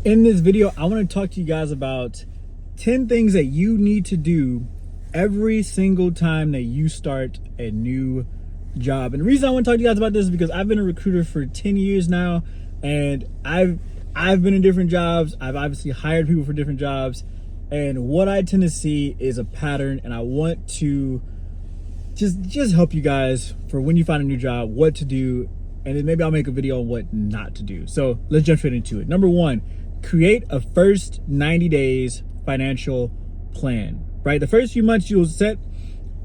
In this video, I want to talk to you guys about 10 things that you need to do every single time that you start a new job. And the reason I want to talk to you guys about this is because I've been a recruiter for 10 years now, and I've been in different jobs. I've obviously hired people for different jobs, and what I tend to see is a pattern, and I want to just help you guys for when you find a new job, what to do, and then maybe I'll make a video on what not to do. So let's jump straight into it. Number one, create a first 90 days financial plan, right? The first few months, you'll set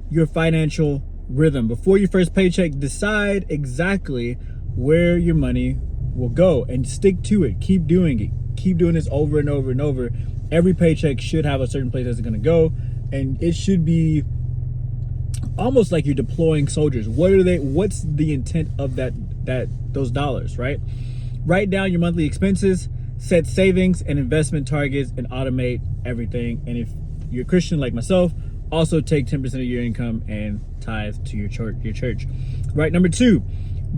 your financial rhythm. Before your first paycheck, decide exactly where your money will go and stick to it. Keep doing it. Keep doing this over and over and over. Every paycheck should have a certain place that's going to go, and it should be almost like you're deploying soldiers. What's the intent of those dollars, right? Write down your monthly expenses, set savings and investment targets, and automate everything. And if you're a Christian like myself, also take 10% of your income and tithe to your church. Right. Number two,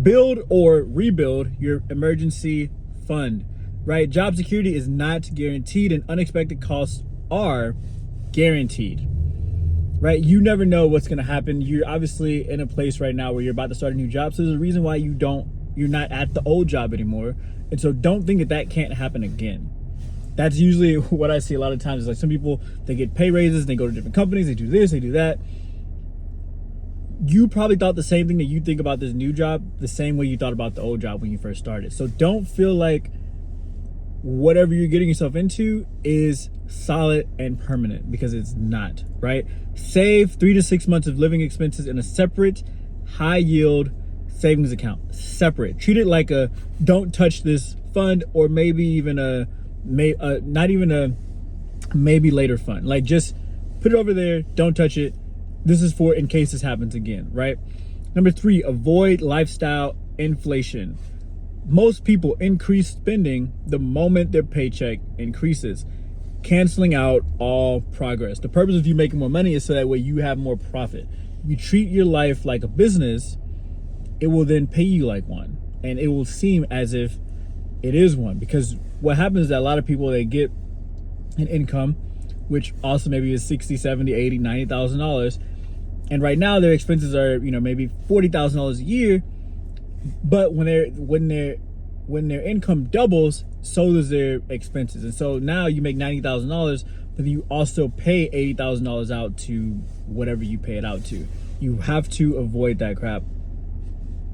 build or rebuild your emergency fund. Right. Job security is not guaranteed, and unexpected costs are guaranteed. Right. You never know what's going to happen. You're obviously in a place right now where you're about to start a new job. So there's a reason why you're not at the old job anymore. And so don't think that can't happen again. That's usually what I see a lot of times. Is like some people, they get pay raises, they go to different companies, they do this, they do that. You probably thought the same thing that you think about this new job, the same way you thought about the old job when you first started. So don't feel like whatever you're getting yourself into is solid and permanent, because it's not, right? Save 3 to 6 months of living expenses in a separate high yield savings account. Separate. Treat it like a don't touch this fund, or maybe even not even a maybe later fund. Like, just put it over there, don't touch it. This is for in case this happens again, right? Number three, avoid lifestyle inflation. Most people increase spending the moment their paycheck increases, canceling out all progress. The purpose of you making more money is so that way you have more profit. You treat your life like a business, it will then pay you like one, and it will seem as if it is one. Because what happens is that a lot of people, they get an income, which also maybe is $60, $70, $80, $90,000, and right now their expenses are, maybe $40,000 a year. But when their income doubles, so does their expenses. And so now you make $90,000, but you also pay $80,000 out to whatever you pay it out to. You have to avoid that crap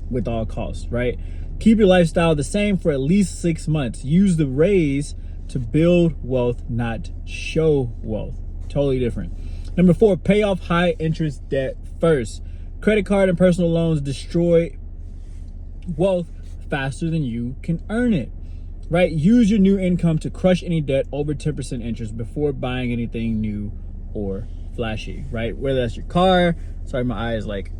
with all costs, right? Keep your lifestyle the same for at least 6 months. Use the raise to build wealth, not show wealth. Totally different. Number four, pay off high interest debt first. Credit card and personal loans destroy wealth faster than you can earn it, right? Use your new income to crush any debt over 10% interest before buying anything new or flashy, right? Whether that's your car, sorry, my eye is like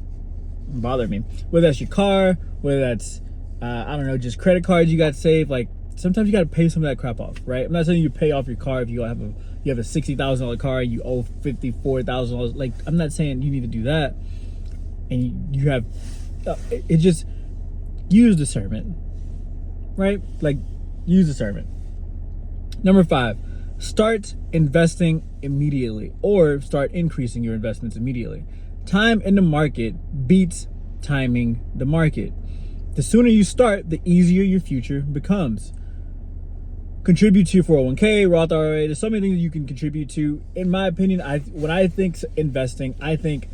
bother me. Whether that's your car, whether that's I don't know, just credit cards you got saved. Like, sometimes you got to pay some of that crap off, right? I'm not saying you pay off your car if you have a $60,000 car, you owe $54,000. Like, I'm not saying you need to do that. And you have it just use discernment, right? Like, use discernment. Number five, start investing immediately, or start increasing your investments immediately. Time in the market beats timing the market. The sooner you start, the easier your future becomes. Contribute to your 401k, Roth IRA. There's so many things you can contribute to. In my opinion, when I think investing, I think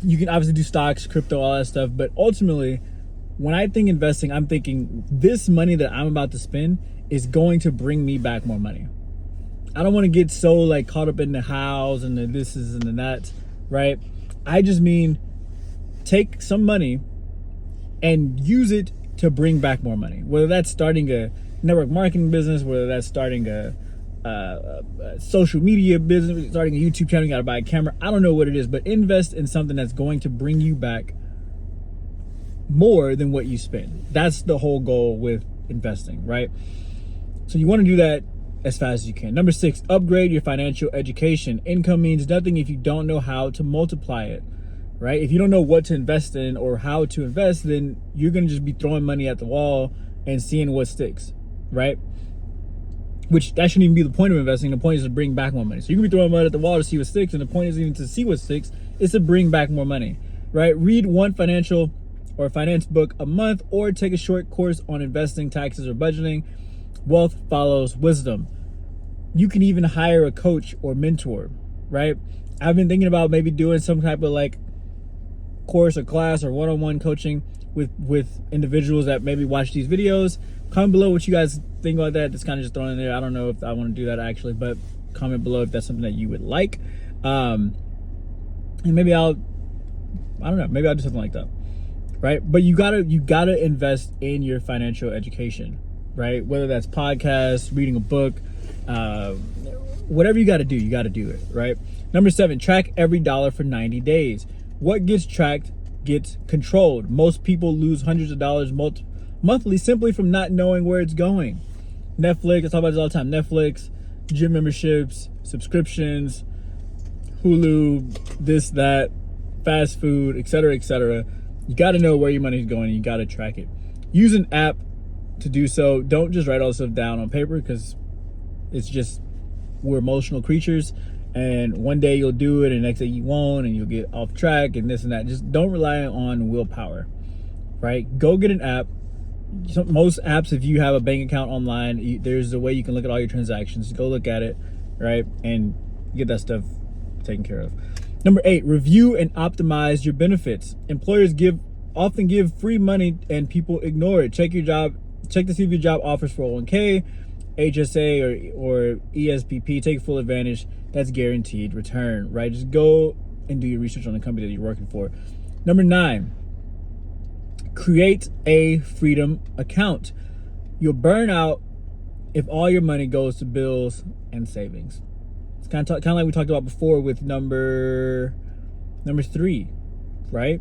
you can obviously do stocks, crypto, all that stuff. But ultimately, when I think investing, I'm thinking this money that I'm about to spend is going to bring me back more money. I don't want to get so like caught up in the hows and the thises and the that's, right? I just mean take some money and use it to bring back more money. Whether that's starting a network marketing business, whether that's starting a social media business, starting a YouTube channel, you gotta buy a camera. I don't know what it is, but invest in something that's going to bring you back more than what you spend. That's the whole goal with investing, right? So you want to do that as fast as you can. Number six, upgrade your financial education. Income means nothing if you don't know how to multiply it, right? If you don't know what to invest in or how to invest, then you're going to just be throwing money at the wall and seeing what sticks, right? which that shouldn't even be the point of investing. The point is to bring back more money. So you can be throwing money at the wall to see what sticks, and the point isn't even to see what sticks, it's to bring back more money, right? Read one financial or finance book a month, or take a short course on investing, taxes, or budgeting. Wealth follows wisdom. You can even hire a coach or mentor, right? I've been thinking about maybe doing some type of like course or class or one-on-one coaching with individuals that maybe watch these videos. Comment below what you guys think about that. That's kind of just thrown in there. I don't know if I want to do that actually, but comment below if that's something that you would like. And maybe I don't know, maybe I'll do something like that, right? But you gotta invest in your financial education, right? Whether that's podcasts, reading a book, whatever you gotta do it, right? Number 7, track every dollar for 90 days. What gets tracked gets controlled. Most people lose hundreds of dollars monthly simply from not knowing where it's going. Netflix, I talk about this all the time. Netflix, gym memberships, subscriptions, Hulu, this, that, fast food, etc., etc. You got to know where your money is going, and you got to track it. Use an app to do so. Don't just write all this stuff down on paper, because it's just, we're emotional creatures, and one day you'll do it and the next day you won't, and you'll get off track and this and that. Just don't rely on willpower, right? Go get an app. Most apps, if you have a bank account online, there's a way you can look at all your transactions. Go look at it, right? And get that stuff taken care of. Number 8, review and optimize your benefits. Employers often give free money and people ignore it. Check to see if your job offers 401k, HSA, or ESPP. Take full advantage. That's guaranteed return, right? Just go and do your research on the company that you're working for. Number 9, create a freedom account. You'll burn out if all your money goes to bills and savings. It's kind of like we talked about before with number 3, right?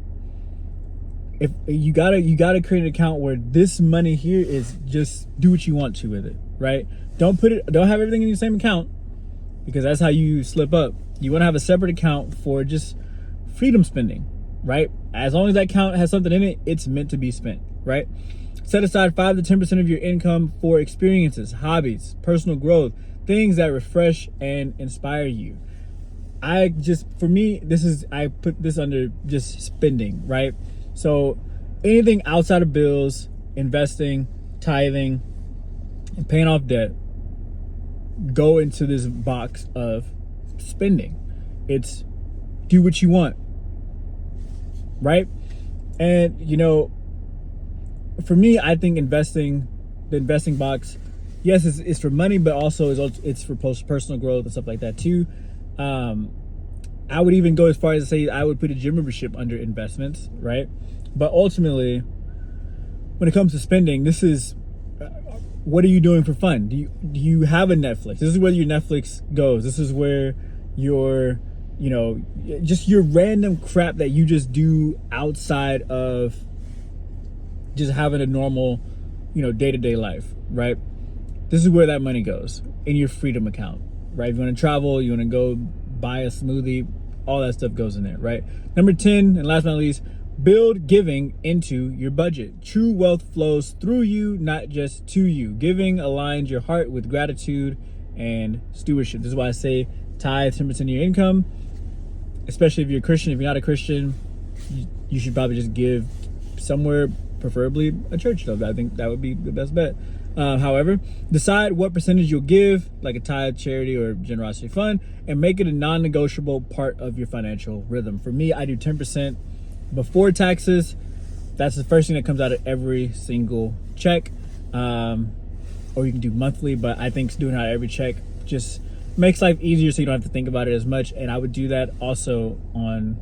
If you gotta create an account where this money here is just do what you want to with it, right? Don't have everything in your same account, because that's how you slip up. You want to have a separate account for just freedom spending, right? As long as that account has something in it, it's meant to be spent, right? Set aside 5 to 10% of your income for experiences, hobbies, personal growth, things that refresh and inspire you. For me, I put this under just spending, right? So anything outside of bills, investing, tithing, and paying off debt go into this box of spending. It's do what you want, right? And for me, I think the investing box, yes, it's for money, but also it's for personal growth and stuff like that too. I would even go as far as to say I would put a gym membership under investments, right? But ultimately, when it comes to spending, this is what are you doing for fun? Do you have a Netflix? This is where your Netflix goes. This is where your just your random crap that you just do outside of just having a normal day-to-day life, right? This is where that money goes, in your freedom account, right? If you want to travel, you want to go buy a smoothie, all that stuff goes in there, right? Number 10, and last but not least, build giving into your budget. True wealth flows through you, not just to you. Giving aligns your heart with gratitude and stewardship. This is why I say tithe 10% of your income, especially if you're a Christian. If you're not a Christian, you should probably just give somewhere, preferably a church. So I think that would be the best bet. However, decide what percentage you'll give, like a tithe, charity, or generosity fund, and make it a non-negotiable part of your financial rhythm. For me, I do 10% before taxes. That's the first thing that comes out of every single check. Or you can do monthly, but I think doing it out of every check just makes life easier, so you don't have to think about it as much. And I would do that also on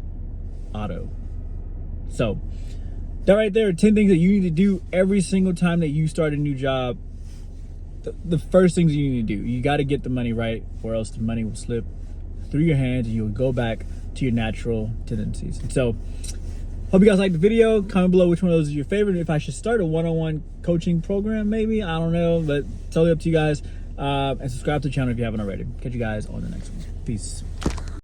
auto. So that right there are 10 things that you need to do every single time that you start a new job. The first things you need to do, you got to get the money right, or else the money will slip through your hands and you'll go back to your natural tendencies. And so hope you guys liked the video. Comment below which one of those is your favorite. If I should start a one-on-one coaching program, maybe, I don't know, but totally up to you guys. And subscribe to the channel if you haven't already. Catch you guys on the next one. Peace.